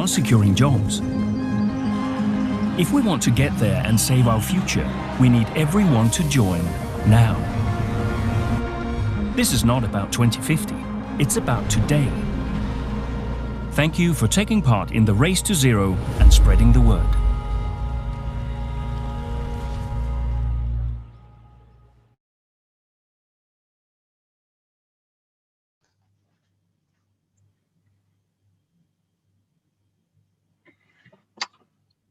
are securing jobs. If we want to get there and save our future, we need everyone to join now. This is not about 2050, it's about today. Thank you for taking part in the race to zero and spreading the word.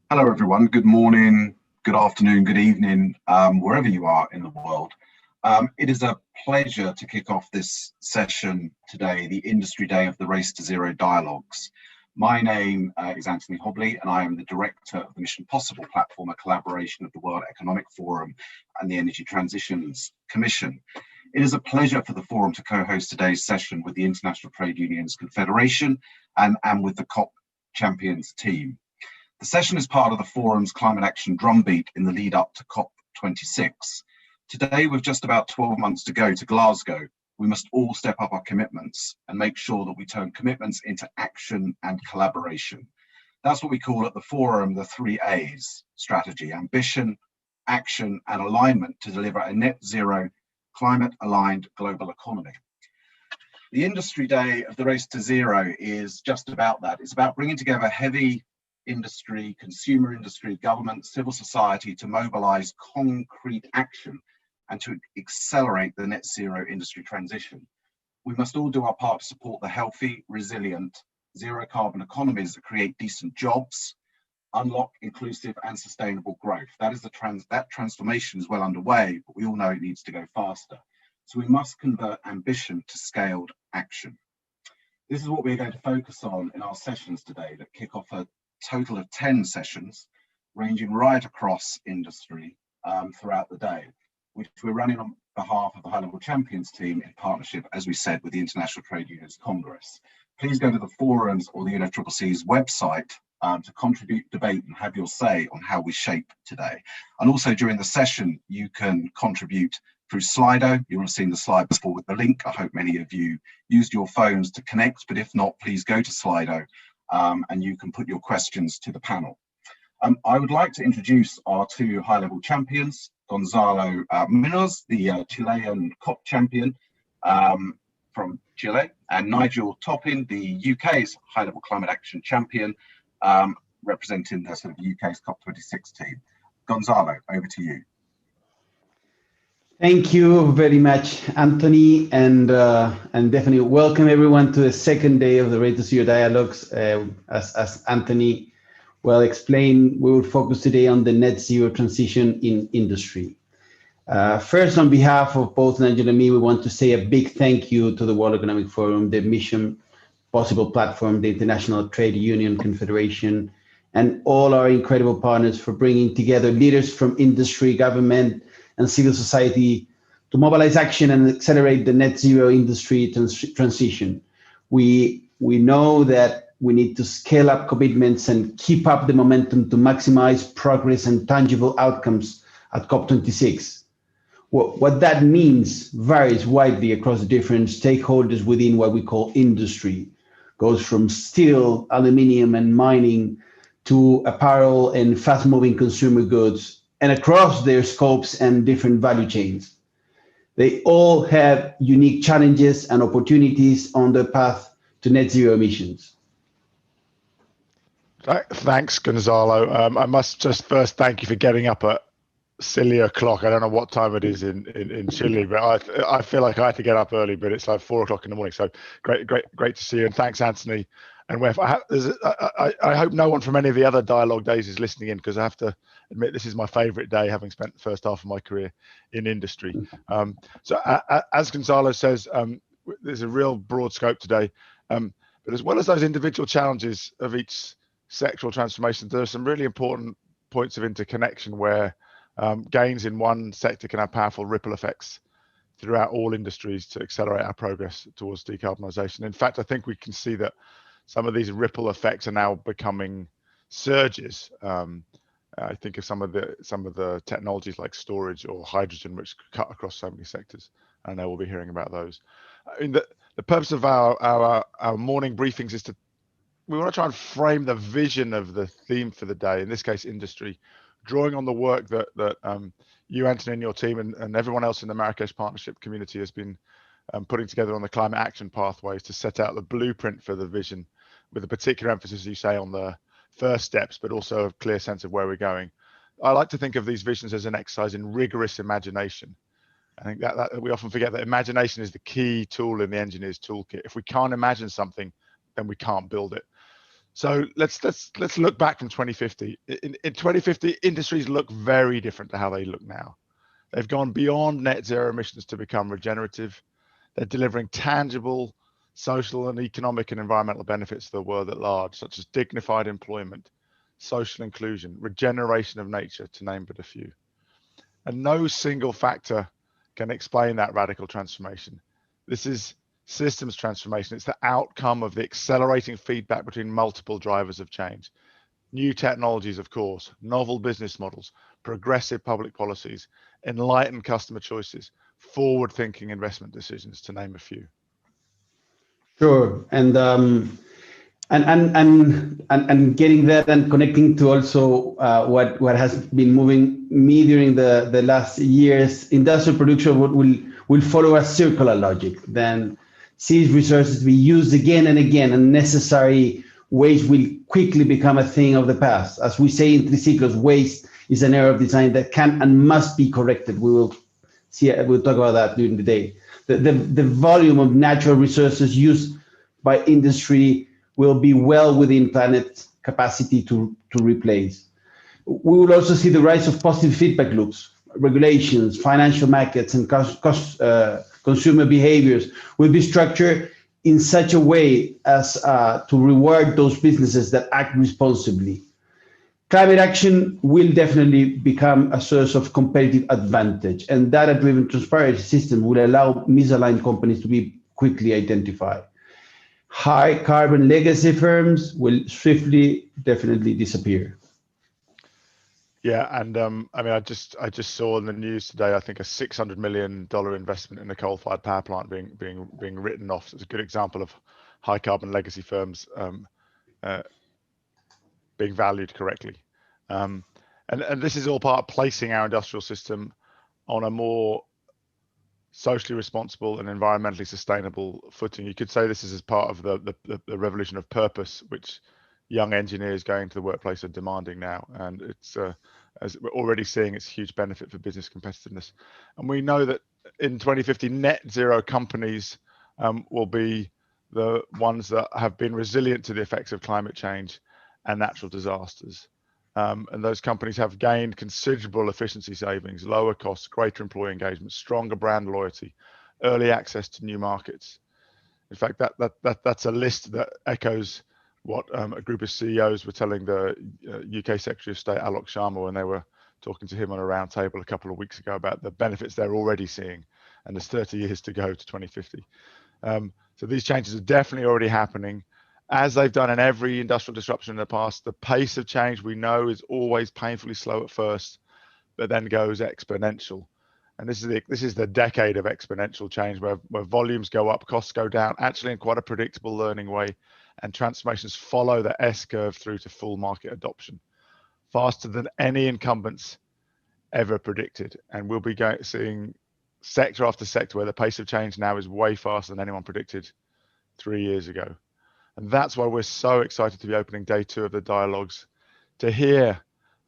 Hello everyone, good morning, good afternoon, good evening, wherever you are in the world. It is a pleasure to kick off this session today, the Industry Day of the Race to Zero Dialogues. My name is Anthony Hobley and I am the Director of the Mission Possible platform, a collaboration of the World Economic Forum and the Energy Transitions Commission. It is a pleasure for the forum to co-host today's session with the International Trade Unions Confederation and with the COP Champions team. The session is part of the forum's climate action drumbeat in the lead up to COP26. Today, with just about 12 months to go to Glasgow, we must all step up our commitments and make sure that we turn commitments into action and collaboration. That's what we call at the forum the 3 A's strategy: ambition, action, and alignment to deliver a net zero, climate aligned global economy. The Industry Day of the Race to Zero is just about that. It's about bringing together heavy industry, consumer industry, government, civil society to mobilize concrete action and to accelerate the net zero industry transition. We must all do our part to support the healthy, resilient, zero carbon economies that create decent jobs, unlock inclusive and sustainable growth. That transformation is well underway, but we all know it needs to go faster. So we must convert ambition to scaled action. This is what we're going to focus on in our sessions today that kick off a total of 10 sessions ranging right across industry throughout the day, which we're running on behalf of the High Level Champions team in partnership, as we said, with the International Trade Unions Congress. Please go to the forums or the UNFCCC's website to contribute, debate and have your say on how we shape today. And also during the session, you can contribute through Slido. You will have seen the slide before with the link. I hope many of you used your phones to connect, but if not, please go to Slido and you can put your questions to the panel. I would like to introduce our 2 high-level champions, Gonzalo Munoz, the Chilean COP champion from Chile, and Nigel Toppin, the UK's high-level climate action champion, representing the sort of UK's COP26 team. Gonzalo, over to you. Thank you very much, Anthony, and definitely welcome everyone to the second day of the Race to Zero Dialogues. As Anthony well explained, we will focus today on the net zero transition in industry. First, on behalf of both Nigel and me, we want to say a big thank you to the World Economic Forum, the Mission Possible platform, the International Trade Union Confederation, and all our incredible partners for bringing together leaders from industry, government, and civil society to mobilize action and accelerate the net zero industry transition. We know that we need to scale up commitments and keep up the momentum to maximize progress and tangible outcomes at COP26. What that means varies widely across the different stakeholders within what we call industry. Goes from steel, aluminium, and mining to apparel and fast-moving consumer goods, and across their scopes and different value chains. They all have unique challenges and opportunities on the path to net zero emissions. Thanks, Gonzalo. I must just first thank you for getting up at silly o'clock. I don't know what time it is in Chile, but I feel like I had to get up early, but it's like 4 o'clock in the morning. So great to see you, and thanks, Anthony. And I hope no one from any of the other dialogue days is listening in, because I have to admit this is my favorite day, having spent the first half of my career in industry. So as Gonzalo says, there's a real broad scope today, but as well as those individual challenges of each sectoral transformation, there are some really important points of interconnection where gains in one sector can have powerful ripple effects throughout all industries to accelerate our progress towards decarbonisation. In fact, I think we can see that some of these ripple effects are now becoming surges. I think of some of the technologies like storage or hydrogen, which cut across so many sectors, and I will be hearing about those. I mean, the purpose of our morning briefings is to to try and frame the vision of the theme for the day, in this case industry, drawing on the work that you, Anthony, and your team and everyone else in the Marrakesh Partnership community has been putting together on the climate action pathways to set out the blueprint for the vision, with a particular emphasis, as you say, on the first steps, but also a clear sense of where we're going. I like to think of these visions as an exercise in rigorous imagination. I think that we often forget that imagination is the key tool in the engineer's toolkit. If we can't imagine something, then we can't build it. So let's look back from 2050. In 2050, industries look very different to how they look now. They've gone beyond net zero emissions to become regenerative. They're delivering tangible social and economic and environmental benefits to the world at large, such as dignified employment, social inclusion, regeneration of nature, to name but a few. And no single factor can explain that radical transformation. This is systems transformation. It's the outcome of the accelerating feedback between multiple drivers of change. New technologies, of course, novel business models, progressive public policies, enlightened customer choices, forward-thinking investment decisions, to name a few. Sure, and getting that and connecting to also what has been moving me during the last years, industrial production will follow a circular logic. Then seized resources to be used again and again, and necessary waste will quickly become a thing of the past. As we say in Triciclos, waste is an error of design that can and must be corrected. We'll talk about that during the day. The volume of natural resources used by industry will be well within planet's capacity to replace. We will also see the rise of positive feedback loops, regulations, financial markets, and consumer behaviors will be structured in such a way as to reward those businesses that act responsibly. Climate action will definitely become a source of competitive advantage, and data-driven transparency system will allow misaligned companies to be quickly identified. High carbon legacy firms will swiftly, definitely disappear. Yeah, and I mean, I just saw in the news today, I think a $600 million investment in a coal-fired power plant being written off. It's a good example of high carbon legacy firms being valued correctly. And this is all part of placing our industrial system on a more socially responsible and environmentally sustainable footing. You could say this is as part of the revolution of purpose, which young engineers going to the workplace are demanding now. And it's as we're already seeing, it's a huge benefit for business competitiveness. And we know that in 2050, net zero companies will be the ones that have been resilient to the effects of climate change and natural disasters. And those companies have gained considerable efficiency savings, lower costs, greater employee engagement, stronger brand loyalty, early access to new markets. In fact, that's a list that echoes what a group of CEOs were telling the UK Secretary of State, Alok Sharma, when they were talking to him on a round table a couple of weeks ago about the benefits they're already seeing. And there's 30 years to go to 2050. So these changes are definitely already happening. As they've done in every industrial disruption in the past, the pace of change we know is always painfully slow at first, but then goes exponential. And this is the decade of exponential change where volumes go up, costs go down, actually in quite a predictable learning way, and transformations follow the S-curve through to full market adoption, faster than any incumbents ever predicted. And we'll be seeing sector after sector where the pace of change now is way faster than anyone predicted 3 years ago. And that's why we're so excited to be opening day 2 of the dialogues, to hear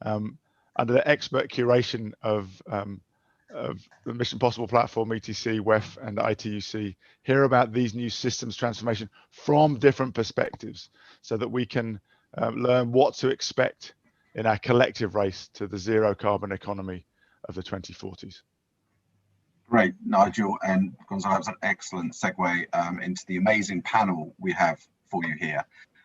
under the expert curation of the Mission Possible platform, ETC, WEF, and ITUC, hear about these new systems transformation from different perspectives, so that we can learn what to expect in our collective race to the zero carbon economy of the 2040s. Great, Nigel and Gonzalo, that's an excellent segue into the amazing panel we have for you here.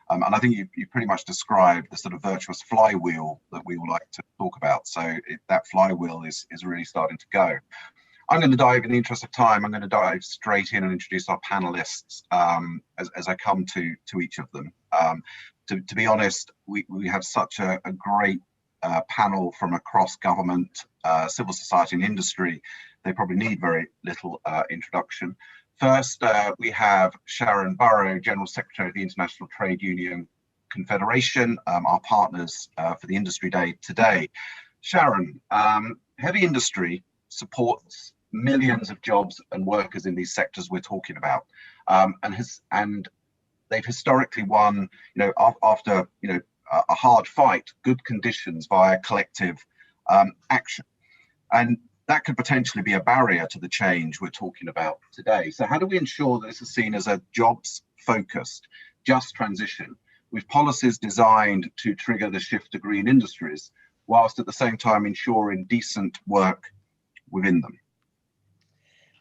And I think you pretty much described the sort of virtuous flywheel that we would like to talk about. So that flywheel is really starting to go. I'm going to dive, in the interest of time, I'm going to dive straight in and introduce our panelists as I come to each of them. To be honest, we have such a great panel from across government, civil society and industry. They probably need very little introduction. First, we have Sharon Burrow, General Secretary of the International Trade Union Confederation, our partners for the Industry Day today. Sharon, heavy industry supports millions of jobs and workers in these sectors we're talking about, and they've historically won, after a hard fight, good conditions via collective action, and that could potentially be a barrier to the change we're talking about today. So how do we ensure that this is seen as a jobs-focused, just transition with policies designed to trigger the shift to green industries, whilst at the same time ensuring decent work within them?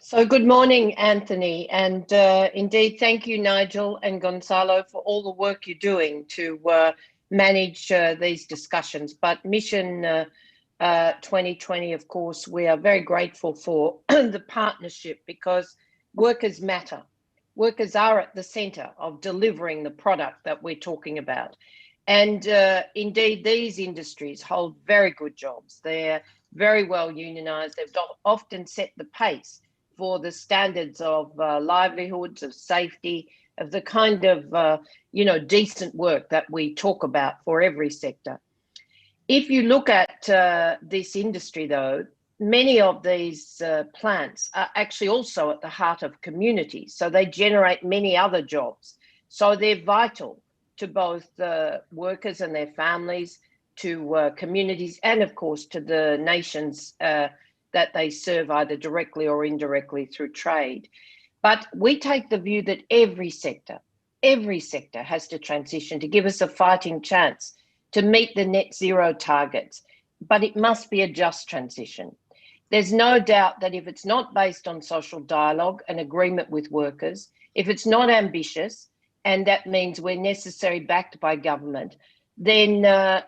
So good morning, Anthony, and indeed, thank you, Nigel and Gonzalo, for all the work you're doing to manage these discussions. But Mission 2020, of course, we are very grateful for the partnership, because workers matter. Workers are at the centre of delivering the product that we're talking about. And indeed, these industries hold very good jobs. They're very well unionised. They've often set the pace for the standards of livelihoods, of safety, of the kind of, decent work that we talk about for every sector. If you look at this industry, though, many of these plants are actually also at the heart of communities. So they generate many other jobs. So they're vital to both the workers and their families, to communities, and of course to the nations that they serve, either directly or indirectly through trade. But we take the view that every sector has to transition to give us a fighting chance to meet the net zero targets, but it must be a just transition. There's no doubt that if it's not based on social dialogue and agreement with workers, if it's not ambitious, and that means we're necessarily backed by government, then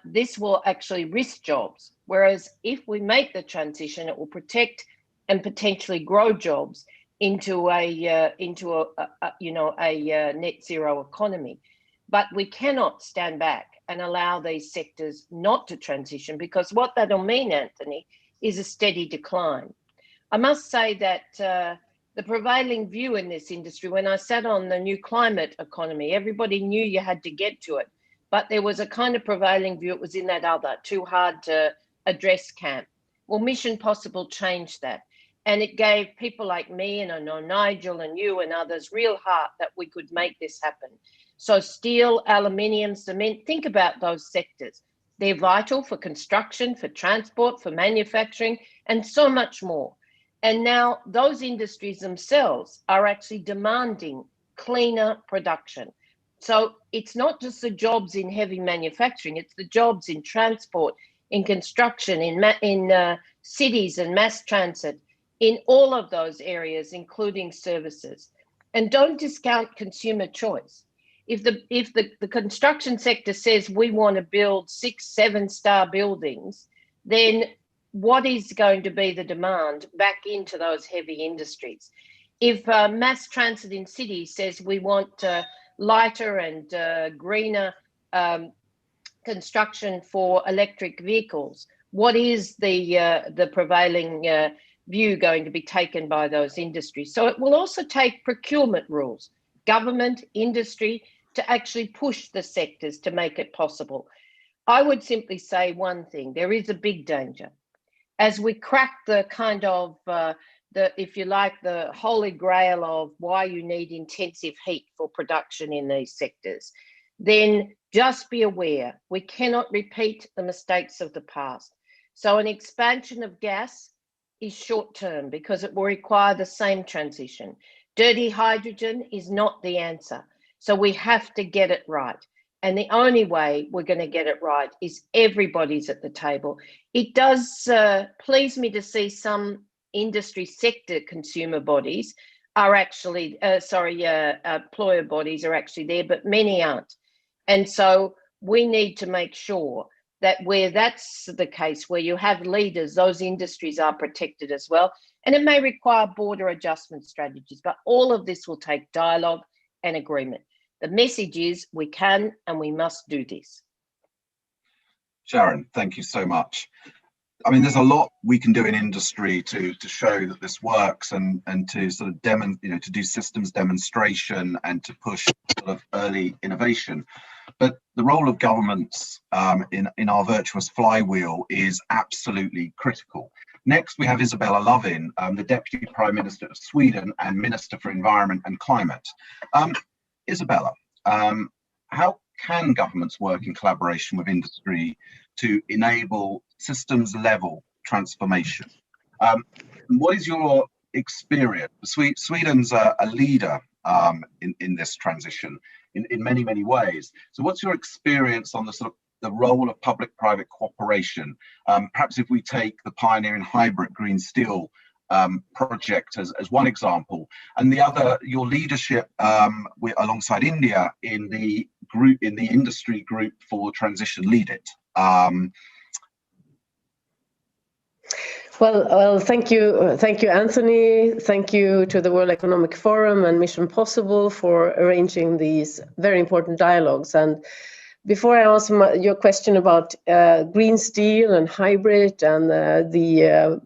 this will actually risk jobs. Whereas if we make the transition, it will protect and potentially grow jobs into a net zero economy. But we cannot stand back and allow these sectors not to transition, because what that'll mean, Anthony, is a steady decline. I must say that the prevailing view in this industry, when I sat on the new climate economy, everybody knew you had to get to it, but there was a kind of prevailing view it was in that other, too hard to address camp. Well, Mission Possible changed that. And it gave people like me, and I know Nigel and you and others, real heart that we could make this happen. So steel, aluminium, cement, think about those sectors. They're vital for construction, for transport, for manufacturing, and so much more. And now those industries themselves are actually demanding cleaner production. So it's not just the jobs in heavy manufacturing, it's the jobs in transport, in construction, in cities and mass transit, in all of those areas, including services. And don't discount consumer choice. If the construction sector says we want to build 6-7 star buildings, then what is going to be the demand back into those heavy industries? If mass transit in cities says we want lighter and greener construction for electric vehicles, what is the prevailing view going to be taken by those industries? So it will also take procurement rules, government, industry, to actually push the sectors to make it possible. I would simply say one thing: there is a big danger. As we crack the kind of, if you like, the holy grail of why you need intensive heat for production in these sectors, then just be aware we cannot repeat the mistakes of the past. So an expansion of gas is short term because it will require the same transition. Dirty hydrogen is not the answer. So we have to get it right. And the only way we're going to get it right is everybody's at the table. It does please me to see some industry sector consumer bodies are actually, employer bodies are actually there, but many aren't. And so we need to make sure that where that's the case, where you have leaders, those industries are protected as well. And it may require border adjustment strategies, but all of this will take dialogue and agreement. The message is we can and we must do this. Sharon, thank you so much. I mean, there's a lot we can do in industry to show that this works, and to sort of to do systems demonstration and to push sort of early innovation. but the role of governments in our virtuous flywheel is absolutely critical. Next, we have Isabella Lövin, the Deputy Prime Minister of Sweden and Minister for Environment and Climate. Isabella, how can governments work in collaboration with industry to enable systems level transformation? What is your experience? Sweden's a leader in this transition in many ways. So what's your experience on the sort of the role of public-private cooperation? Perhaps if we take the pioneering hybrid green steel project as one example, and the other, your leadership alongside India in the industry group for transition, Lead It. Well, thank you, Anthony. Thank you to the World Economic Forum and Mission Possible for arranging these very important dialogues. And before I answer your question about green steel and hybrid and the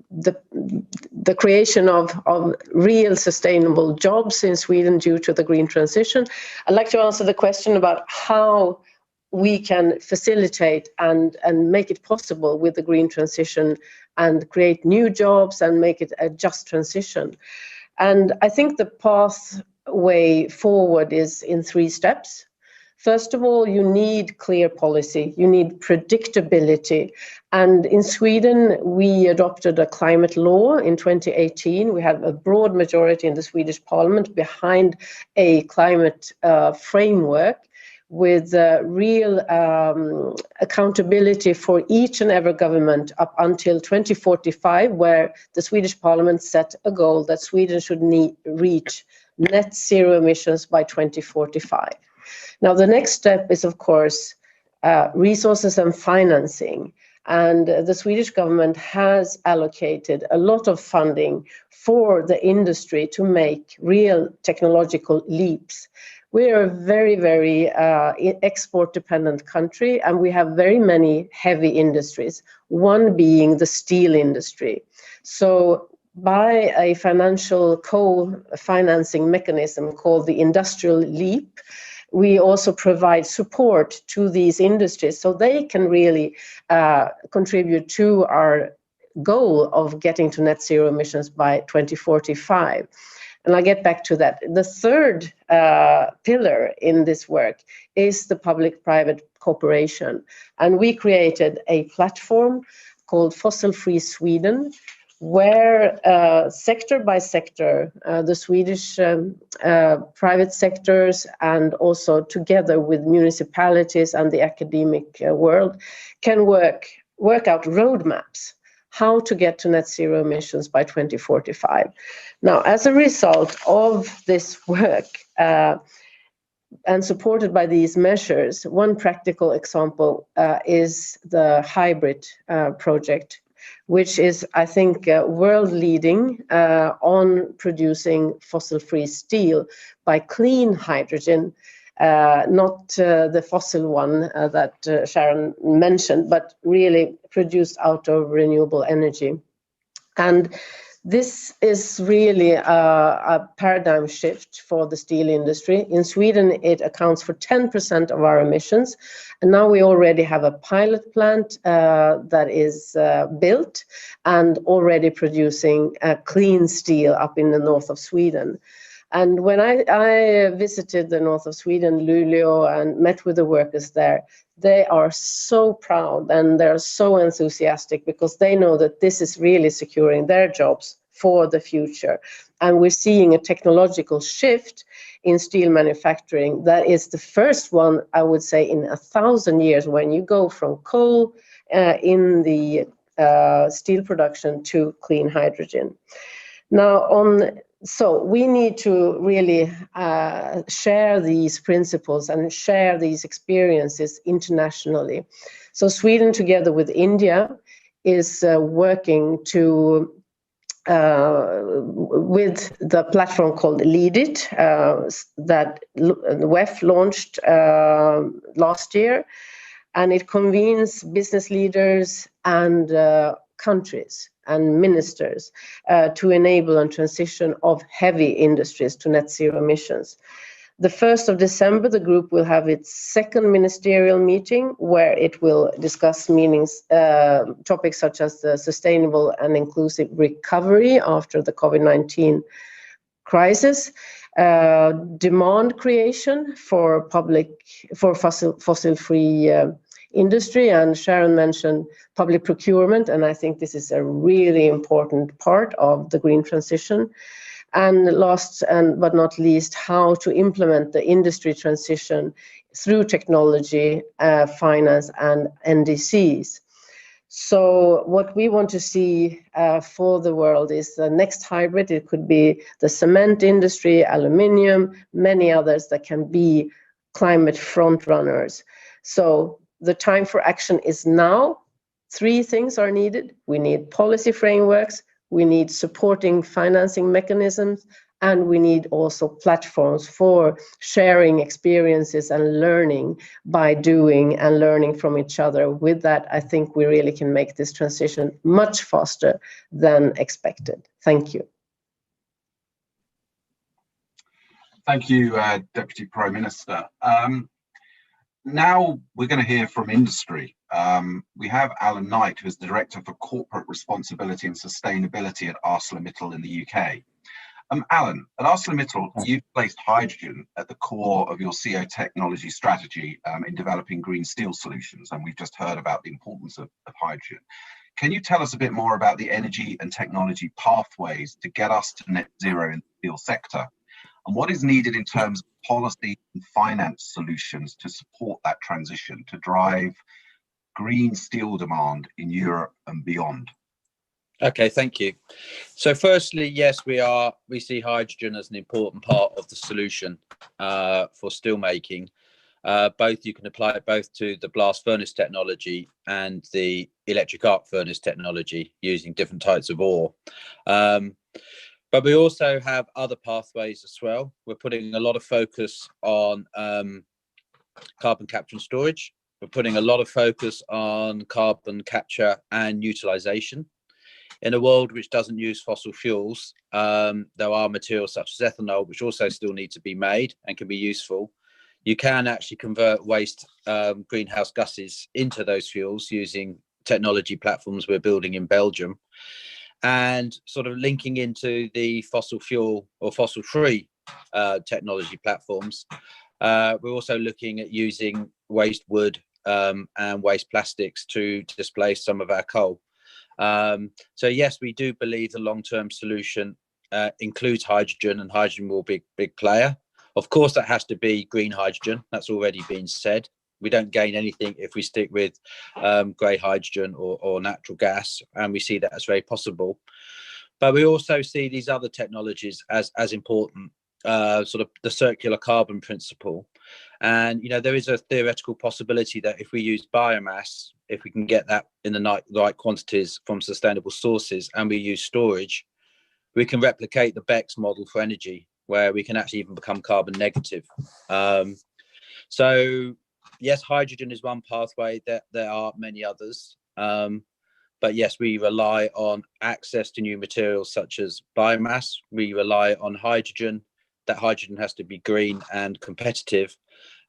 creation of real sustainable jobs in Sweden due to the green transition, I'd like to answer the question about how we can facilitate and make it possible with the green transition and create new jobs and make it a just transition. And I think the pathway forward is in 3 steps. First of all, you need clear policy, you need predictability. And in Sweden, we adopted a climate law in 2018. We have a broad majority in the Swedish parliament behind a climate framework with real accountability for each and every government up until 2045, where the Swedish parliament set a goal that Sweden should reach net zero emissions by 2045. Now, the next step is, of course, resources and financing. And the Swedish government has allocated a lot of funding for the industry to make real technological leaps. We are a very export-dependent country, and we have very many heavy industries, one being the steel industry. So by a financial co-financing mechanism called the Industrial Leap, we also provide support to these industries so they can really contribute to our goal of getting to net zero emissions by 2045. And I'll get back to that. The third pillar in this work is the public-private cooperation. And we created a platform called Fossil Free Sweden, where sector by sector, the Swedish private sectors and also together with municipalities and the academic world can work out roadmaps how to get to net zero emissions by 2045. Now, as a result of this work and supported by these measures, one practical example is the hybrid project, which is, I think, world leading on producing fossil-free steel by clean hydrogen, not the fossil one that Sharon mentioned, but really produced out of renewable energy. And this is really a paradigm shift for the steel industry. In Sweden, it accounts for 10% of our emissions. And now we already have a pilot plant that is built and already producing clean steel up in the north of Sweden. And when I visited the north of Sweden, Luleå, and met with the workers there, they are so proud and they're so enthusiastic because they know that this is really securing their jobs for the future. And we're seeing a technological shift in steel manufacturing that is the first one, I would say, in 1,000 years, when you go from coal in the steel production to clean hydrogen. Now, so we need to really share these principles and share these experiences internationally. So Sweden, together with India, is working to with the platform called Lead It that WEF launched last year, and it convenes business leaders and countries and ministers to enable a transition of heavy industries to net zero emissions. The 1st of December, the group will have its second ministerial meeting where it will discuss topics such as the sustainable and inclusive recovery after the COVID-19 crisis, demand creation for fossil-free industry, and Sharon mentioned public procurement, and I think this is a really important part of the green transition. And last but not least, how to implement the industry transition through technology, finance, and NDCs. So what we want to see for the world is the next hybrid. It could be the cement industry, aluminium, many others that can be climate front runners. So the time for action is now. 3 things are needed. We need policy frameworks, we need supporting financing mechanisms, and we need also platforms for sharing experiences and learning by doing and learning from each other. With that, I think we really can make this transition much faster than expected. Thank you. Thank you, Deputy Prime Minister. Now we're going to hear from industry. We have Alan Knight, who is Director for Corporate Responsibility and Sustainability at ArcelorMittal in the UK. Alan, at ArcelorMittal, you've placed hydrogen at the core of your CO technology strategy in developing green steel solutions, and we've just heard about the importance of hydrogen. Can you tell us a bit more about the energy and technology pathways to get us to net zero in the steel sector? And what is needed in terms of policy and finance solutions to support that transition, to drive green steel demand in Europe and beyond? Okay, thank you. So firstly, yes, we see hydrogen as an important part of the solution for steel making. Both you can apply it both to the blast furnace technology and the electric arc furnace technology using different types of ore. But we also have other pathways as well. We're putting a lot of focus on carbon capture and storage. We're putting a lot of focus on carbon capture and utilization. In a world which doesn't use fossil fuels, there are materials such as ethanol, which also still need to be made and can be useful. You can actually convert waste greenhouse gases into those fuels using technology platforms we're building in Belgium. And sort of linking into the fossil fuel or fossil free technology platforms. We're also looking at using waste wood and waste plastics to displace some of our coal. So yes, we do believe the long-term solution includes hydrogen, and hydrogen will be a big player. Of course, that has to be green hydrogen. That's already been said. We don't gain anything if we stick with grey hydrogen or natural gas, and we see that as very possible. But we also see these other technologies as important, sort of the circular carbon principle. And, you know, there is a theoretical possibility that if we use biomass, if we can get that in the right quantities from sustainable sources, and we use storage, we can replicate the BECCS model for energy, where we can actually even become carbon negative. So yes, hydrogen is one pathway. There are many others. But yes, we rely on access to new materials such as biomass. We rely on hydrogen. That hydrogen has to be green and competitive,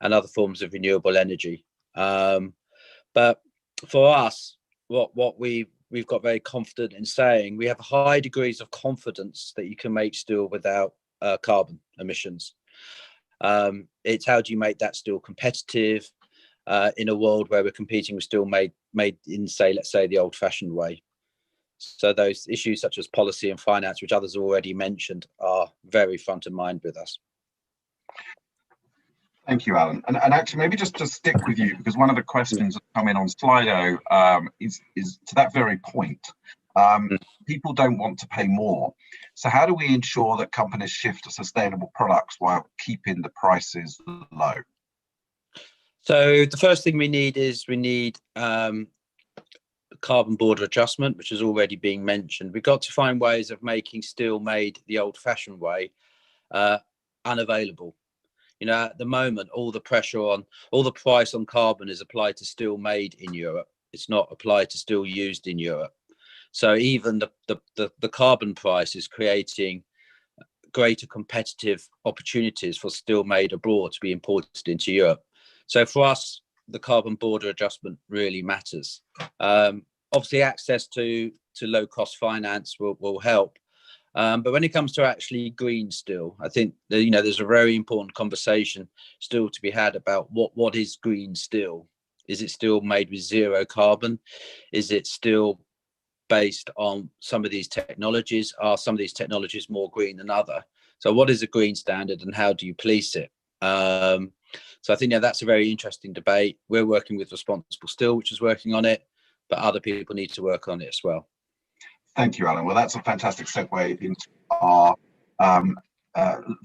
and other forms of renewable energy. But for us, what we've got very confident in saying, we have high degrees of confidence that you can make steel without carbon emissions. It's how do you make that steel competitive in a world where we're competing with steel made in, say, let's say the old-fashioned way. So those issues such as policy and finance, which others have already mentioned, are very front of mind with us. Thank you, Alan. And actually, maybe just to stick with you, because one of the questions that come in on Slido is to that very point. People don't want to pay more. So how do we ensure that companies shift to sustainable products while keeping the prices low? So the first thing we need carbon border adjustment, which is already being mentioned. We've got to find ways of making steel made the old-fashioned way unavailable. You know, at the moment, all the price on carbon is applied to steel made in Europe. It's not applied to steel used in Europe. So even the carbon price is creating greater competitive opportunities for steel made abroad to be imported into Europe. So for us, the carbon border adjustment really matters. Obviously, access to low cost finance will help. But when it comes to actually green steel, I think that, you know, there's a very important conversation still to be had about what is green steel. Is it still made with zero carbon? Is it still based on some of these technologies? Are some of these technologies more green than other? So what is a green standard and how do you police it? So I think that's a very interesting debate. We're working with Responsible Steel, which is working on it, but other people need to work on it as well. Thank you, Alan. Well, that's a fantastic segue into our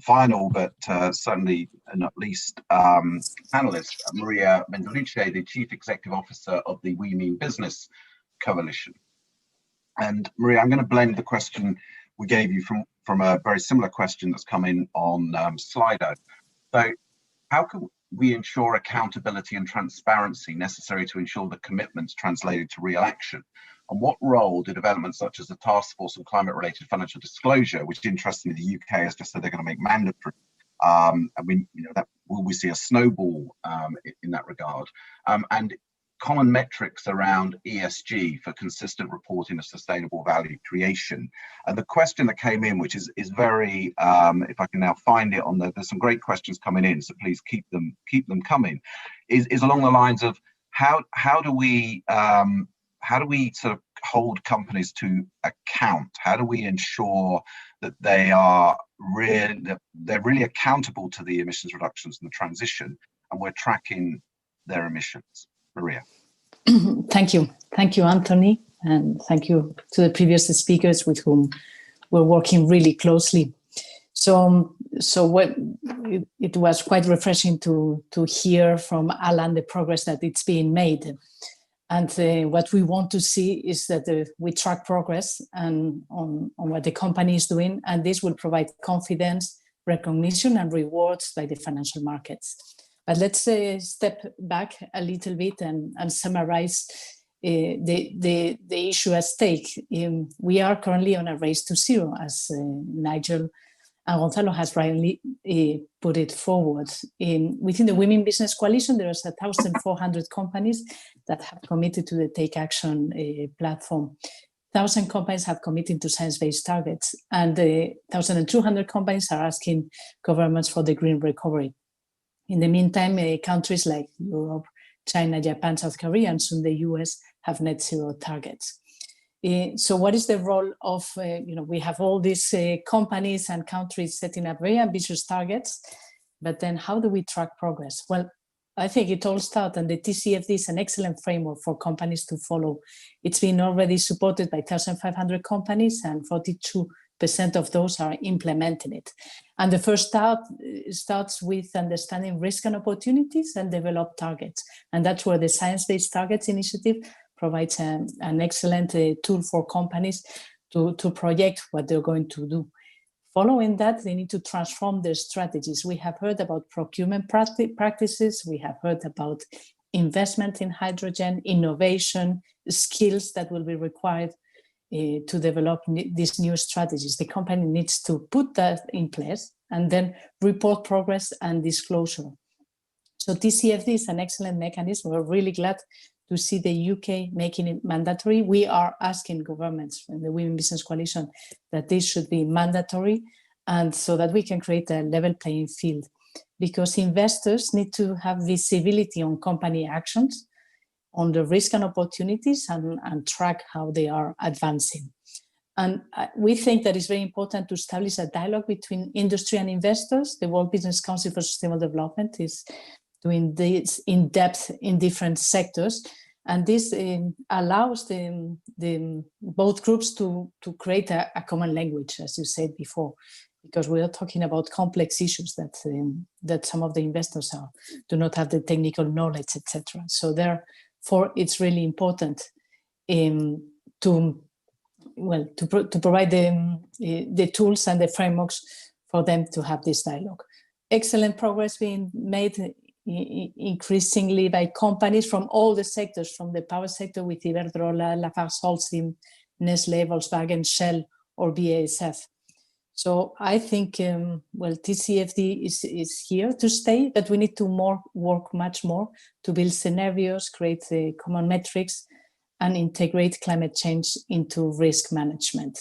final, but certainly not least, panelist, Maria Mendoliche, the Chief Executive Officer of the We Mean Business Coalition. And Maria, I'm going to blend the question we gave you from a very similar question that's come in on Slido. So how can we ensure accountability and transparency necessary to ensure the commitments translated to real action? And what role do developments such as the Task Force on Climate-Related Financial Disclosure, which interestingly the UK has just said they're going to make mandatory, and we, that will we see a snowball in that regard, and common metrics around ESG for consistent reporting of sustainable value creation. And the question that came in, which is very, if I can now find it on there's some great questions coming in, so please keep them coming, is along the lines of how do we sort of hold companies to account? How do we ensure that they're really accountable to the emissions reductions and the transition, and we're tracking their emissions? Maria. Thank you, Anthony, and thank you to the previous speakers with whom we're working really closely. So it was quite refreshing to hear from Alan the progress that it's being made. And what we want to see is that we track progress and on what the company is doing, and this will provide confidence, recognition, and rewards by the financial markets. But let's step back a little bit and summarize the issue at stake. We are currently on a race to zero, as Nigel and Gonzalo has rightly put it forward. Within the Women Business Coalition, there is 1,400 companies that have committed to the Take Action platform. 1,000 companies have committed to science-based targets, and 1,200 companies are asking governments for the green recovery. In the meantime, countries like Europe, China, Japan, South Korea, and soon the US have net zero targets. So what is the role of, we have all these companies and countries setting up very ambitious targets, but then how do we track progress? Well, I think it all starts, and the TCFD is an excellent framework for companies to follow. It's been already supported by 1,500 companies, and 42% of those are implementing it. And the first starts with understanding risk and opportunities and develop targets. And that's where the Science-Based Targets Initiative provides an excellent tool for companies to project what they're going to do. Following that, they need to transform their strategies. We have heard about procurement practices. We have heard about investment in hydrogen, innovation, skills that will be required to develop these new strategies. The company needs to put that in place and then report progress and disclosure. So TCFD is an excellent mechanism. We're really glad to see the UK making it mandatory. We are asking governments in the Women Business Coalition that this should be mandatory, and so that we can create a level playing field, because investors need to have visibility on company actions, on the risk and opportunities, and track how they are advancing. And we think that it's very important to establish a dialogue between industry and investors. The World Business Council for Sustainable Development is doing this in depth in different sectors. And this allows both groups to create a common language, as you said before, because we are talking about complex issues that some of the investors do not have the technical knowledge, etc. So therefore, it's really important to provide the tools and the frameworks for them to have this dialogue. Excellent progress being made increasingly by companies from all the sectors, from the power sector with Iberdrola, Lafarge Holcim, Nestlé, Volkswagen, Shell, or BASF. So I think, well, TCFD is here to stay, but we need to work much more to build scenarios, create common metrics, and integrate climate change into risk management.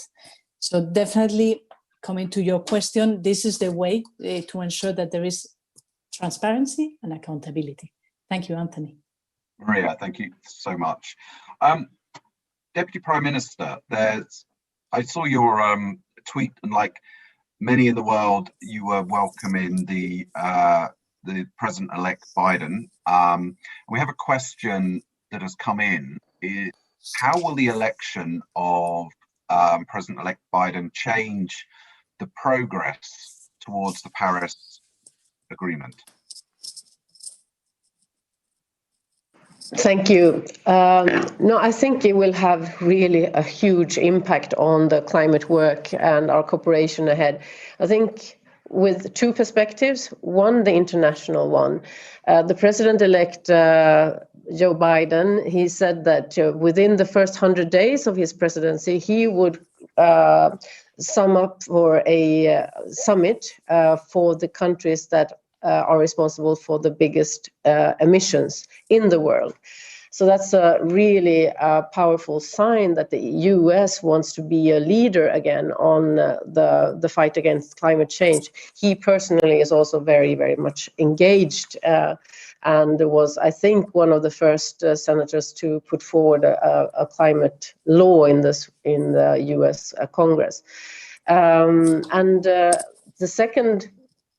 So definitely, coming to your question, this is the way to ensure that there is transparency and accountability. Thank you, Anthony. Maria, thank you so much. Deputy Prime Minister, I saw your tweet, and like many in the world, you were welcoming the President-elect Biden. We have a question that has come in. How will the election of President-elect Biden change the progress towards the Paris Agreement? Thank you. No, I think it will have really a huge impact on the climate work and our cooperation ahead. I think with two perspectives. One, the international one. The President-elect Joe Biden, he said that within the first 100 days of his presidency, he would sum up for a summit for the countries that are responsible for the biggest emissions in the world. So that's a really powerful sign that the US wants to be a leader again on the fight against climate change. He personally is also very, very much engaged and was, I think, one of the first senators to put forward a climate law in the US Congress. The second,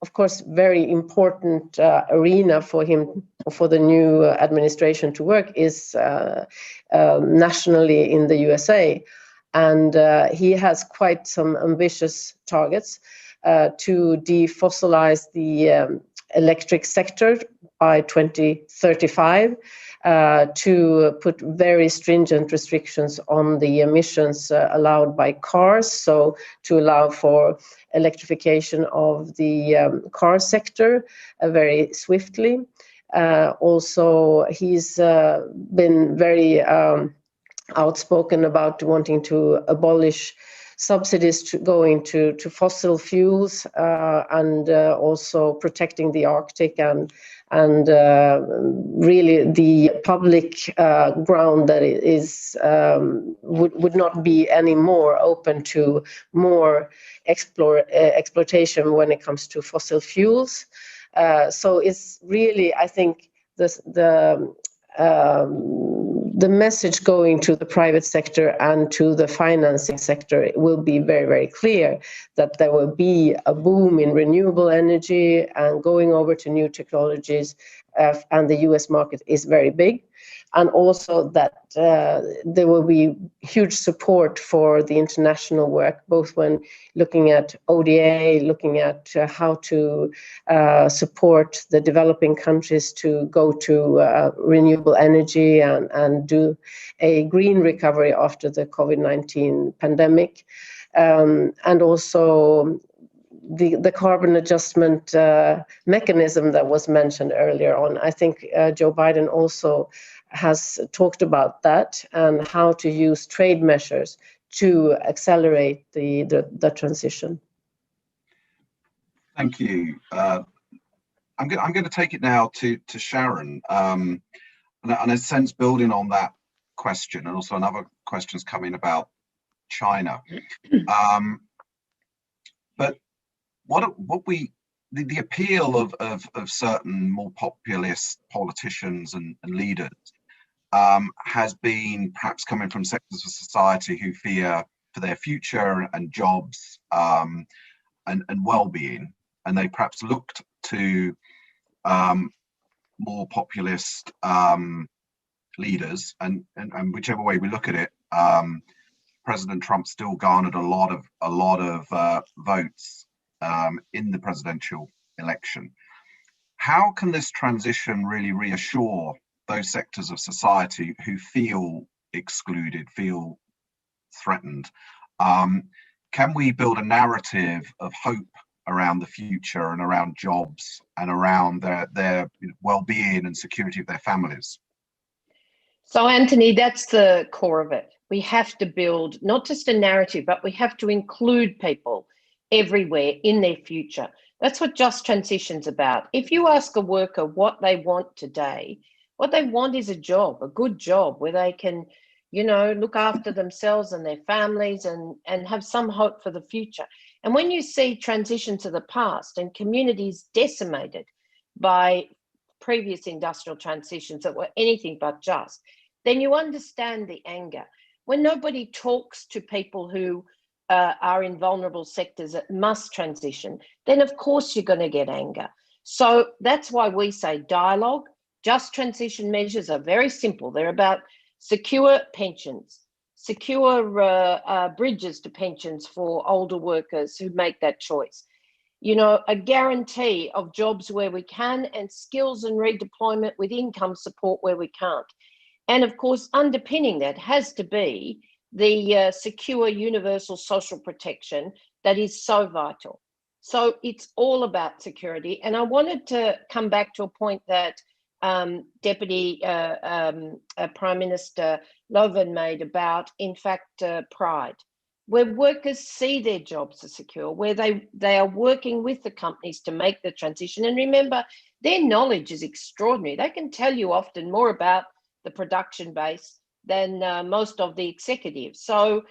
of course, very important arena for him, for the new administration to work is nationally in the USA. And he has quite some ambitious targets to defossilize the electric sector by 2035, to put very stringent restrictions on the emissions allowed by cars, so to allow for electrification of the car sector very swiftly. Also, he's been very outspoken about wanting to abolish subsidies to going to fossil fuels and also protecting the Arctic and really the public ground that is would not be any more open to more exploitation when it comes to fossil fuels. So it's really, I think, the message going to the private sector and to the financing sector will be very, very clear that there will be a boom in renewable energy and going over to new technologies, and the US market is very big. And also that there will be huge support for the international work, both when looking at ODA, looking at how to support the developing countries to go to renewable energy and do a green recovery after the COVID-19 pandemic. And also the carbon adjustment mechanism that was mentioned earlier on. I think Joe Biden also has talked about that and how to use trade measures to accelerate the transition. Thank you. I'm going to take it now to Sharon, and in a sense building on that question, and also another question's coming about China. But the appeal of certain more populist politicians and leaders has been perhaps coming from sectors of society who fear for their future and jobs and well-being, and they perhaps looked to more populist leaders, and whichever way we look at it, President Trump still garnered a lot of votes in the presidential election. How can this transition really reassure those sectors of society who feel excluded, feel threatened? Can we build a narrative of hope around the future and around jobs and around their well-being and security of their families? So, Anthony, that's the core of it. We have to build not just a narrative, but we have to include people everywhere in their future. That's what Just Transition's about. If you ask a worker what they want today, what they want is a job, a good job where they can, you know, look after themselves and their families and have some hope for the future. And when you see transition to the past and communities decimated by previous industrial transitions that were anything but just, then you understand the anger. When nobody talks to people who are in vulnerable sectors that must transition, then of course you're going to get anger. So that's why we say dialogue. Just transition measures are very simple. They're about secure pensions, secure bridges to pensions for older workers who make that choice. You know, a guarantee of jobs where we can, and skills and redeployment with income support where we can't. And of course, underpinning that has to be the secure universal social protection that is so vital. So it's all about security. And I wanted to come back to a point that Deputy Prime Minister Loven made about, in fact, pride, where workers see their jobs are secure, where they are working with the companies to make the transition. And remember, their knowledge is extraordinary. They can tell you often more about the production base than most of the executives. So,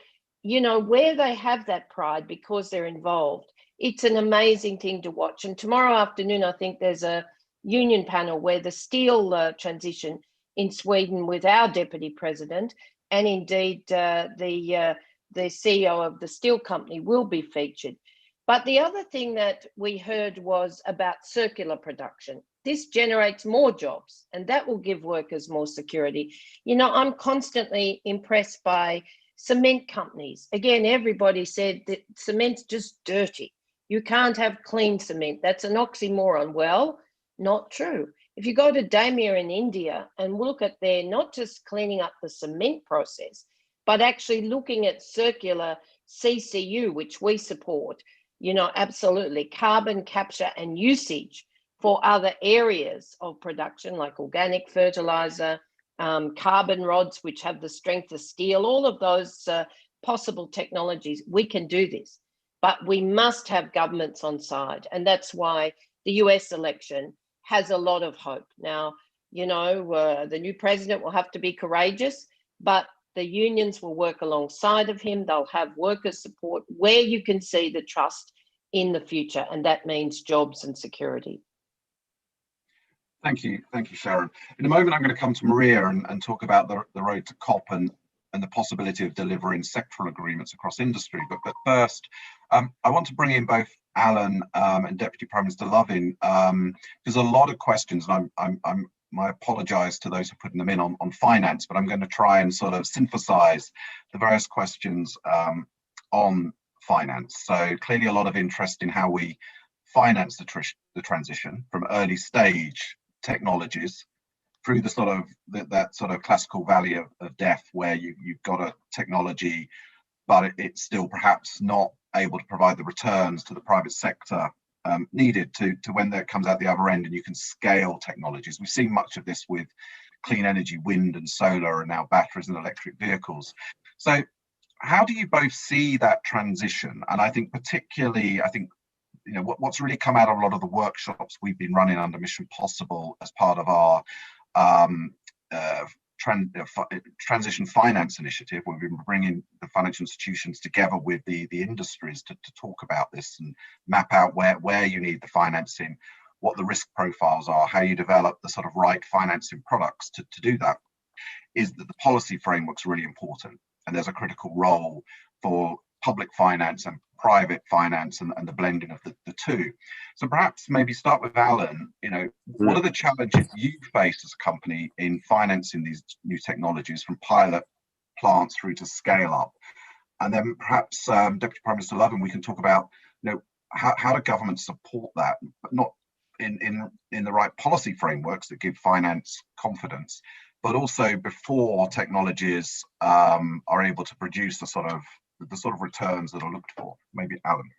you know, where they have that pride because they're involved, it's an amazing thing to watch. And tomorrow afternoon, I think there's a union panel where the steel transition in Sweden with our deputy president and indeed the CEO of the steel company will be featured. But the other thing that we heard was about circular production. This generates more jobs and that will give workers more security. You know, I'm constantly impressed by cement companies. Again, everybody said that cement's just dirty. You can't have clean cement. That's an oxymoron. Well, not true. If you go to Damir in India and look at their, not just cleaning up the cement process, but actually looking at circular CCU, which we support, you know, absolutely, carbon capture and usage for other areas of production like organic fertilizer, carbon rods, which have the strength of steel, all of those possible technologies, we can do this. But we must have governments on side. And that's why the US election has a lot of hope. Now, you know, the new president will have to be courageous, but the unions will work alongside of him. They'll have worker support where you can see the trust in the future. And that means jobs and security. Thank you, Sharon. In a moment, I'm going to come to Maria and talk about the road to COP and the possibility of delivering sectoral agreements across industry. But first, I want to bring in both Alan and Deputy Prime Minister Lovin. There's a lot of questions, and I apologise to those who are putting them in on finance, but I'm going to try and sort of synthesize the various questions on finance. So clearly a lot of interest in how we finance the transition from early stage technologies through the sort of that sort of classical valley of death, where you've got a technology, but it's still perhaps not able to provide the returns to the private sector needed to when that comes out the other end and you can scale technologies. We've seen much of this with clean energy, wind and solar, and now batteries and electric vehicles. So how do you both see that transition? And I think particularly, you know, what's really come out of a lot of the workshops we've been running under Mission Possible as part of our transition finance initiative, where we've been bringing the financial institutions together with the industries to talk about this and map out where you need the financing, what the risk profiles are, how you develop the sort of right financing products to do that, is that the policy framework's really important. And there's a critical role for public finance and private finance and the blending of the two. So perhaps maybe start with Alan. You know, what are the challenges you face as a company in financing these new technologies from pilot plants through to scale up? And then perhaps Deputy Prime Minister Lovin, we can talk about, you know, how do governments support that, but not in the right policy frameworks that give finance confidence, but also before technologies are able to produce the sort of returns that are looked for. Maybe Alan.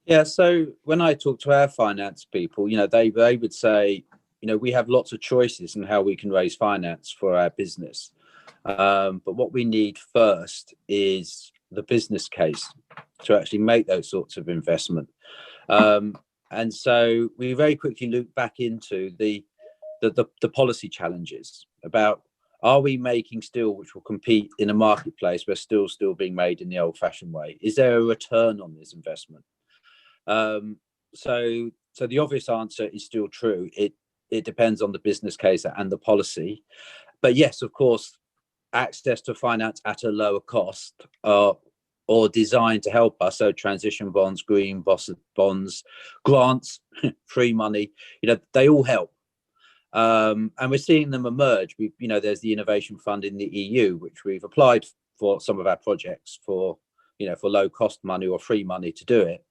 Yeah, so when I talk to our finance people, you know, they would say, you know, we have lots of choices in how we can raise finance for our business. But what we need first is the business case. to actually make those sorts of investment. And so we very quickly looked back into the policy challenges about, are we making steel which will compete in a marketplace where steel's still being made in the old-fashioned way? Is there a return on this investment? So the obvious answer is still true. It depends on the business case and the policy. But yes, of course, access to finance at a lower cost or designed to help us, so transition bonds, green bonds, grants, free money, they all help. And we're seeing them emerge. There's the Innovation Fund in the EU, which we've applied for some of our projects for low cost money or free money to do it.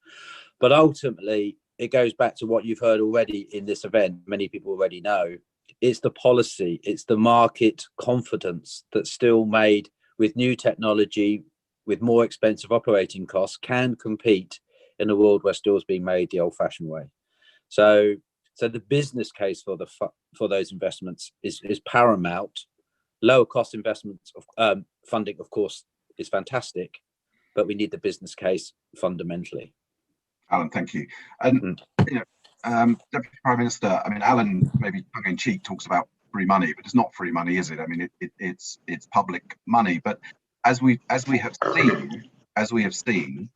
But ultimately, it goes back to what you've heard already in this event. Many people already know. It's the policy, it's the market confidence that's still made with new technology, with more expensive operating costs, can compete in a world where steel is being made the old-fashioned way. So the business case for those investments is paramount. Lower cost investments of funding, of course, is fantastic, but we need the business case fundamentally. Alan, thank you. And Deputy Prime Minister, Alan, maybe tongue-in-cheek, talks about free money, but it's not free money, is it? It's public money. But as we have seen,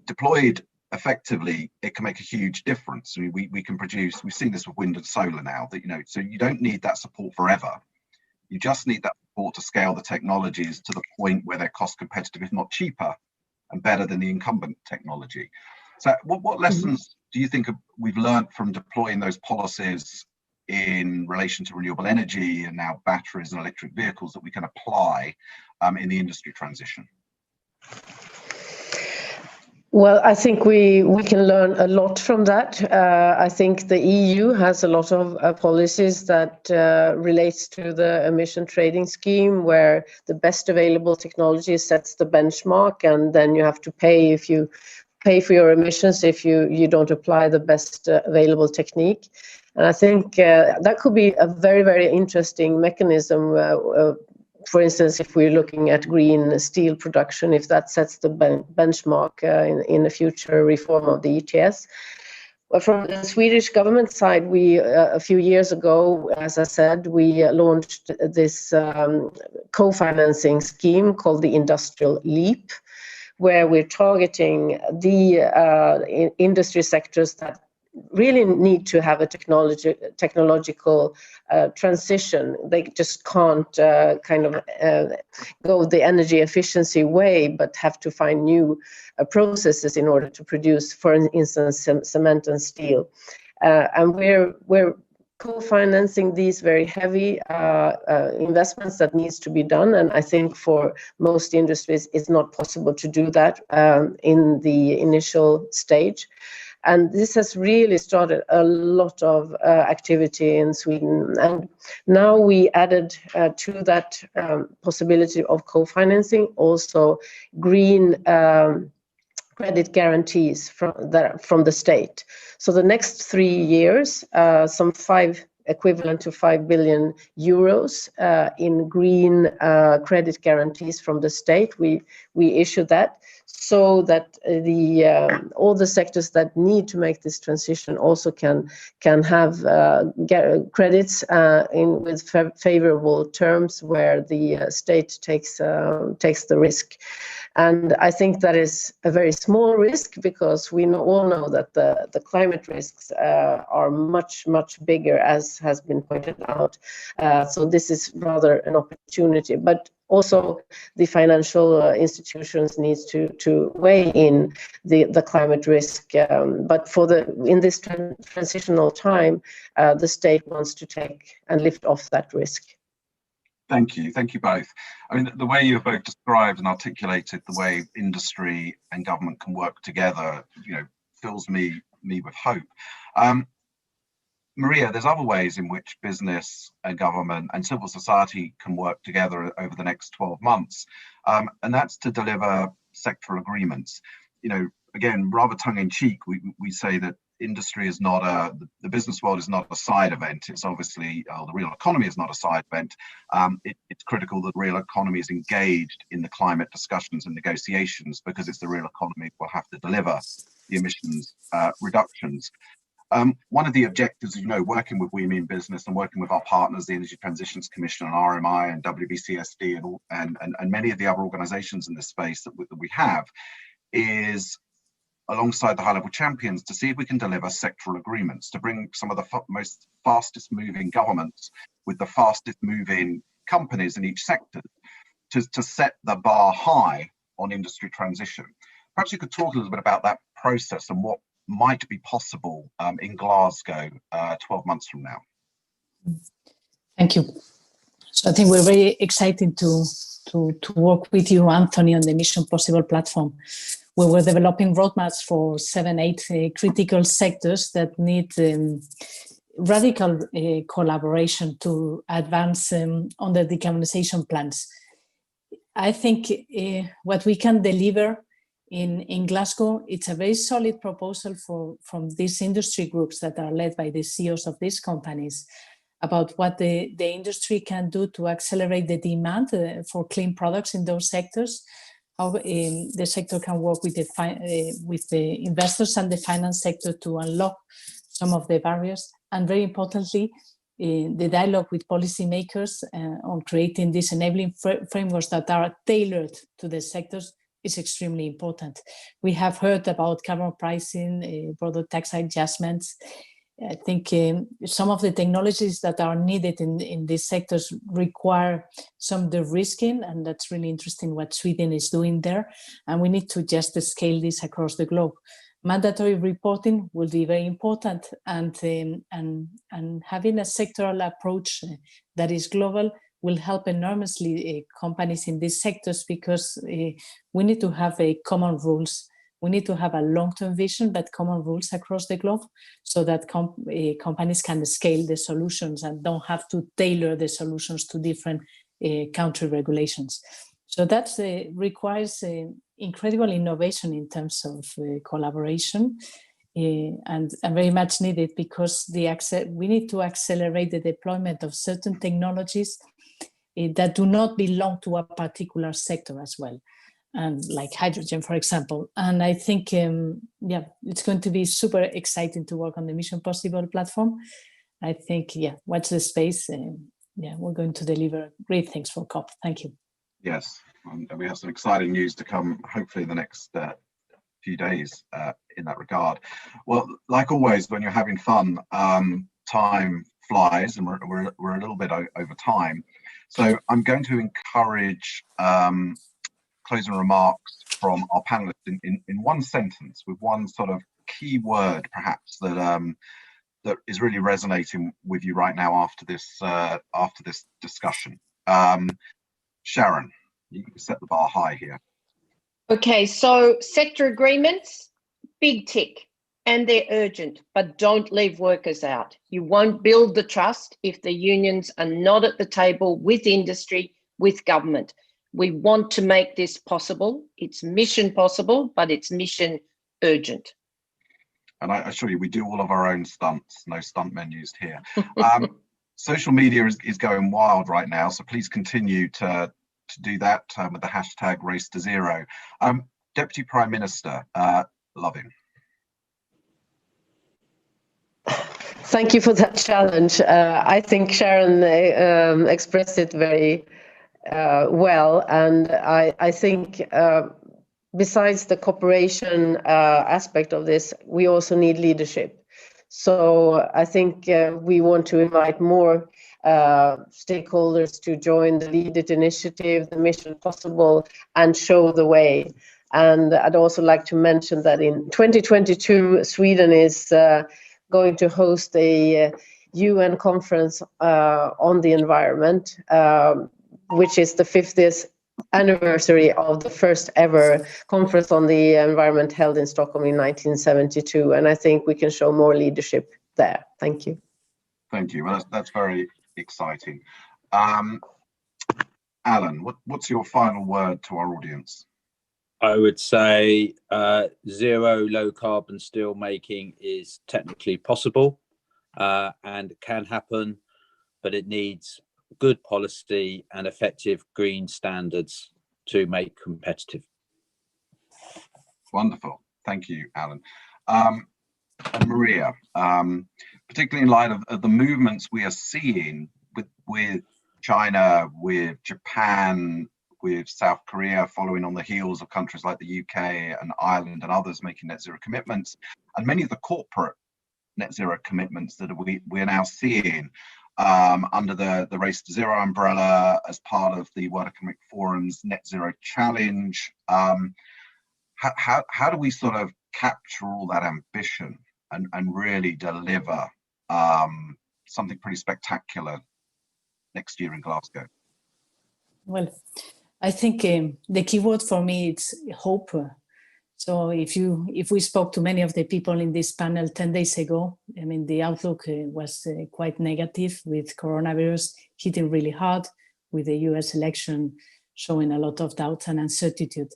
deployed effectively, it can make a huge difference. We can produce. We've seen this with wind and solar now. That so you don't need that support forever. You just need that support to scale the technologies to the point where they're cost competitive, if not cheaper, and better than the incumbent technology. So what lessons do you think we've learned from deploying those policies in relation to renewable energy and now batteries and electric vehicles that we can apply in the industry transition? Well, I think we can learn a lot from that. I think the EU has a lot of policies that relates to the emission trading scheme, where the best available technology sets the benchmark, and then you have to pay if you pay for your emissions if you don't apply the best available technique. And I think that could be a very, very interesting mechanism. For instance, if we're looking at green steel production, if that sets the benchmark in a future reform of the ETS. Well, from the Swedish government side, we a few years ago, as I said, we launched this co-financing scheme called the Industrial Leap, where we're targeting the industry sectors that really need to have a technological transition. They just can't go the energy efficiency way, but have to find new processes in order to produce, for instance, cement and steel. And we're co-financing these very heavy investments that needs to be done. And I think for most industries, it's not possible to do that in the initial stage. And this has really started a lot of activity in Sweden. And now we added to that possibility of co-financing also green credit guarantees from the state. So the next 3 years, equivalent to 5 billion euros in green credit guarantees from the state. We issue that so that all the sectors that need to make this transition also can have credits with favorable terms where the state takes the risk. And I think that is a very small risk, because we all know that the climate risks are much, much bigger, as has been pointed out. So this is rather an opportunity. But also the financial institutions needs to weigh in the climate risk. But in this transitional time, the state wants to take and lift off that risk. Thank you both. The way you have both described and articulated the way industry and government can work together, fills me with hope. Maria, there's other ways in which business and government and civil society can work together over the next 12 months, and that's to deliver sectoral agreements. Again, rather tongue-in-cheek, we say that industry is not the business world is not a side event. It's obviously, the real economy is not a side event. It's critical that the real economy is engaged in the climate discussions and negotiations, because it's the real economy that will have to deliver the emissions reductions. One of the objectives, working with We Mean Business and working with our partners, the Energy Transitions Commission and RMI and WBCSD and many of the other organizations in this space that we have, is alongside the high-level champions to see if we can deliver sectoral agreements to bring some of the most fastest moving governments with the fastest moving companies in each sector to set the bar high on industry transition. Perhaps you could talk a little bit about that process and what might be possible in Glasgow 12 months from now. Thank you. So I think we're very excited to work with you, Anthony, on the Mission Possible platform, where we're developing roadmaps for 7-8 critical sectors that need radical collaboration to advance on the decarbonization plans. I think what we can deliver in Glasgow, it's a very solid proposal from these industry groups that are led by the CEOs of these companies about what the industry can do to accelerate the demand for clean products in those sectors, how the sector can work with the investors and the finance sector to unlock some of the barriers, and very importantly, the dialogue with policymakers on creating these enabling frameworks that are tailored to the sectors is extremely important. We have heard about carbon pricing, product tax adjustments. I think some of the technologies that are needed in these sectors require some de-risking, and that's really interesting what Sweden is doing there. And we need to just scale this across the globe. Mandatory reporting will be very important, and having a sectoral approach that is global will help enormously companies in these sectors, because we need to have common rules. We need to have a long-term vision, but common rules across the globe, so that companies can scale the solutions and don't have to tailor the solutions to different country regulations. So that requires incredible innovation in terms of collaboration, and very much needed, because we need to accelerate the deployment of certain technologies that do not belong to a particular sector as well, and like hydrogen, for example. And I think, it's going to be super exciting to work on the Mission Possible platform. I think, watch the space. We're going to deliver great things for COP. Thank you. Yes, and we have some exciting news to come, hopefully in the next few days in that regard. Well, like always, when you're having fun, time flies, and we're a little bit over time. So I'm going to encourage closing remarks from our panelists in one sentence, with one sort of key word, perhaps, that is really resonating with you right now after this discussion. Sharon, you can set the bar high here. Okay, so sector agreements, big tick, and they're urgent, but don't leave workers out. You won't build the trust if the unions are not at the table with industry, with government. We want to make this possible. It's mission possible, but it's mission urgent. And I assure you, we do all of our own stunts, no stunt menus here. Social media is going wild right now, so please continue to do that with the hashtag Race to Zero. Deputy Prime Minister, Lovin. Thank you for that challenge. I think Sharon expressed it very well, and I think besides the cooperation aspect of this, we also need leadership. So I think we want to invite more stakeholders to join the Lead It initiative, the Mission Possible, and show the way. And I'd also like to mention that in 2022, Sweden is going to host a UN conference on the environment, which is the 50th anniversary of the first ever conference on the environment held in Stockholm in 1972. And I think we can show more leadership there. Thank you. Thank you. Well, that's very exciting. Alan, what's your final word to our audience? I would say zero low carbon steel making is technically possible and can happen, but it needs good policy and effective green standards to make competitive. Wonderful. Thank you, Alan. And Maria, particularly in light of the movements we are seeing with China, with Japan, with South Korea following on the heels of countries like the UK and Ireland and others making net zero commitments, and many of the corporate net zero commitments that we are now seeing under the Race to Zero umbrella as part of the World Economic Forum's Net Zero Challenge. How do we sort of capture all that ambition and really deliver something pretty spectacular next year in Glasgow? Well, I think the key word for me is hope. So if we spoke to many of the people in this panel 10 days ago, I mean, the outlook was quite negative, with coronavirus hitting really hard, with the US election showing a lot of doubt and uncertainty.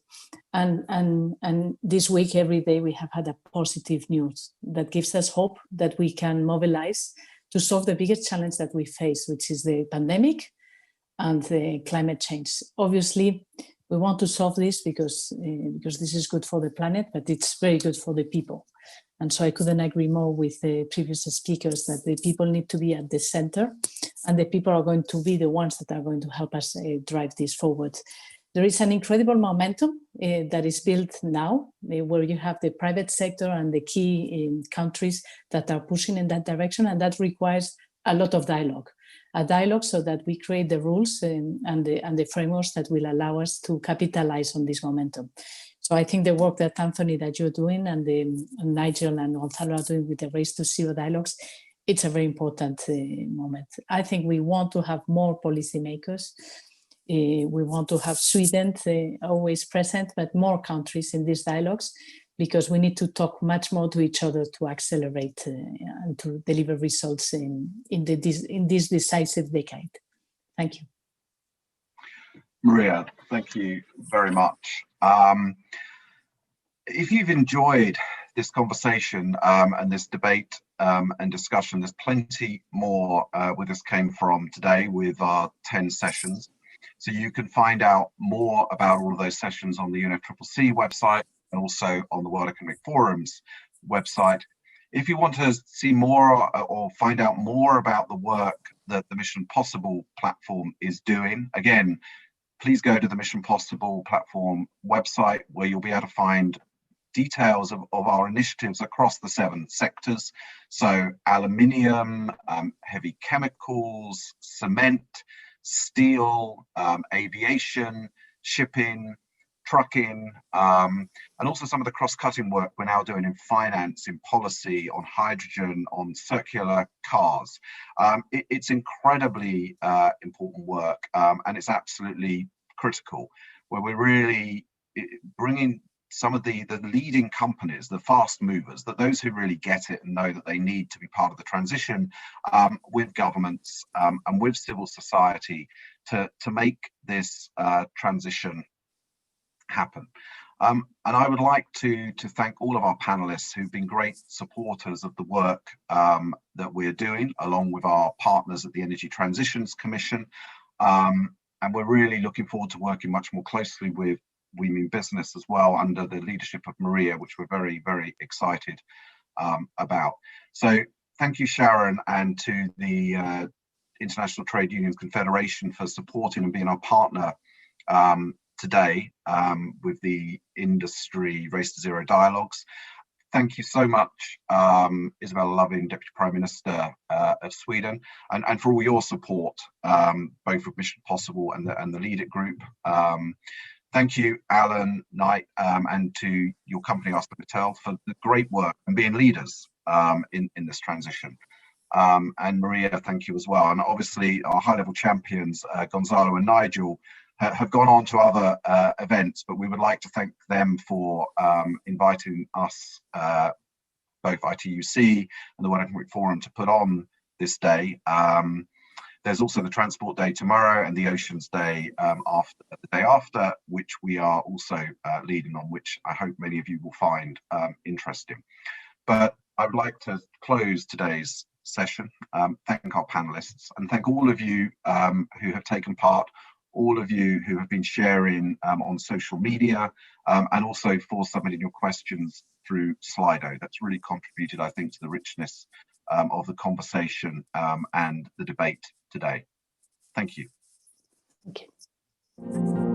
And this week, every day, we have had a positive news that gives us hope that we can mobilize to solve the biggest challenge that we face, which is the pandemic and the climate change. Obviously, we want to solve this because this is good for the planet, but it's very good for the people. And so I couldn't agree more with the previous speakers that the people need to be at the center, and the people are going to be the ones that are going to help us drive this forward. There is an incredible momentum that is built now, where you have the private sector and the key countries that are pushing in that direction, and that requires a lot of dialogue. A dialogue so that we create the rules and the frameworks that will allow us to capitalize on this momentum. So I think the work that Anthony, that you're doing, and Nigel and Gonzalo are doing with the Race to Zero dialogues, it's a very important moment. I think we want to have more policymakers. We want to have Sweden always present, but more countries in these dialogues, because we need to talk much more to each other to accelerate and to deliver results in this decisive decade. Thank you. Maria, thank you very much. If you've enjoyed this conversation and this debate and discussion, there's plenty more where this came from today with our 10 sessions. So you can find out more about all of those sessions on the UNFCCC website and also on the World Economic Forum's website. If you want to see more or find out more about the work that the Mission Possible platform is doing, again, please go to the Mission Possible platform website, where you'll be able to find details of our initiatives across the 7 sectors. So aluminium, heavy chemicals, cement, steel, aviation, shipping, trucking, and also some of the cross-cutting work we're now doing in finance, in policy, on hydrogen, on circular cars. It's incredibly important work, and it's absolutely critical, where we're really bringing some of the leading companies, the fast movers, that those who really get it and know that they need to be part of the transition, with governments and with civil society to make this transition happen. And I would like to thank all of our panelists who've been great supporters of the work that we're doing, along with our partners at the Energy Transitions Commission. And we're really looking forward to working much more closely with We Mean Business as well, under the leadership of Maria, which we're very, very excited about. So thank you, Sharon, and to the International Trade Unions Confederation for supporting and being our partner today with the industry Race to Zero dialogues. Thank you so much, Isabella Loving, Deputy Prime Minister of Sweden, and for all your support, both with Mission Possible and the Lead It Group. Thank you, Alan Knight, and to your company, ArcelorMittal, for the great work and being leaders in this transition. And Maria, thank you as well. And obviously, our high-level champions, Gonzalo and Nigel, have gone on to other events, but we would like to thank them for inviting us, both ITUC and the World Economic Forum, to put on this day. There's also the Transport Day tomorrow and the Oceans Day the day after, which we are also leading on, which I hope many of you will find interesting. But I would like to close today's session, thank our panelists, and thank all of you who have taken part, all of you who have been sharing on social media, and also for submitting your questions through Slido. That's really contributed, I think, to the richness of the conversation and the debate today. Thank you. Thank you.